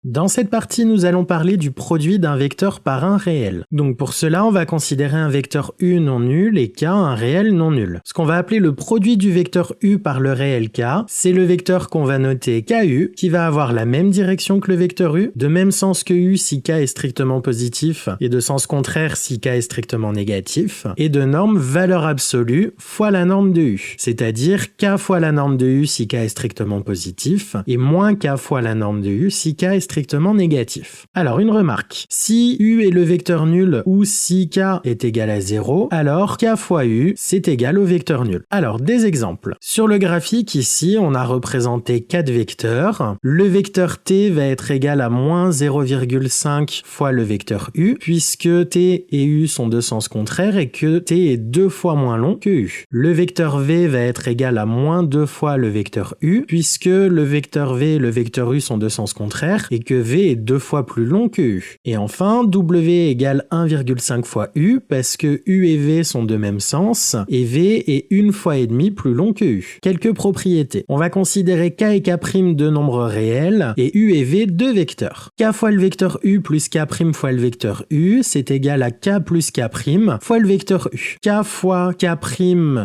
Dans cette partie, nous allons parler du produit d'un vecteur par un réel. Donc pour cela, on va considérer un vecteur U non nul et K un réel non nul. Ce qu'on va appeler le produit du vecteur U par le réel K, c'est le vecteur qu'on va noter KU, qui va avoir la même direction que le vecteur U, de même sens que U si K est strictement positif, et de sens contraire si K est strictement négatif, et de norme valeur absolue fois la norme de U, c'est-à-dire K fois la norme de U si K est strictement positif, et moins K fois la norme de U si K est strictement négatif. Alors une remarque, si U est le vecteur nul ou si K est égal à 0, alors K fois U c'est égal au vecteur nul. Alors des exemples. Sur le graphique ici, on a représenté 4 vecteurs. Le vecteur T va être égal à moins 0,5 fois le vecteur U, puisque T et U sont de sens contraire et que T est 2 fois moins long que U. Le vecteur V va être égal à moins 2 fois le vecteur U, puisque le vecteur V et le vecteur U sont de sens contraire et que V est 2 fois plus long que U. Et enfin, W égale 1,5 fois U parce que U et V sont de même sens et V est 1 fois et demi plus long que U. Quelques propriétés. On va considérer K et K' de nombres réels et U et V deux vecteurs. K fois le vecteur U plus K' fois le vecteur U, c'est égal à K plus K' fois le vecteur U. K fois K'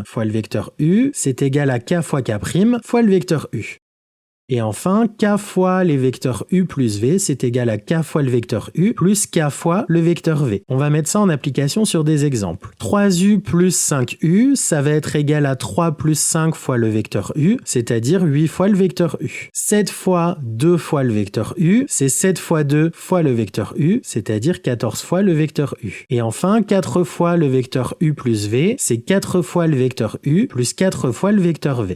fois le vecteur U, c'est égal à K fois K' fois le vecteur U. Et enfin, K fois les vecteurs U plus V, c'est égal à K fois le vecteur U plus K fois le vecteur V. On va mettre ça en application sur des exemples. 3U plus 5U, ça va être égal à 3 plus 5 fois le vecteur U, c'est-à-dire 8 fois le vecteur U. 7 fois 2 fois le vecteur U, c'est 7 fois 2 fois le vecteur U, c'est-à-dire 14 fois le vecteur U. Et enfin, 4 fois le vecteur U plus V, c'est 4 fois le vecteur U plus 4 fois le vecteur V.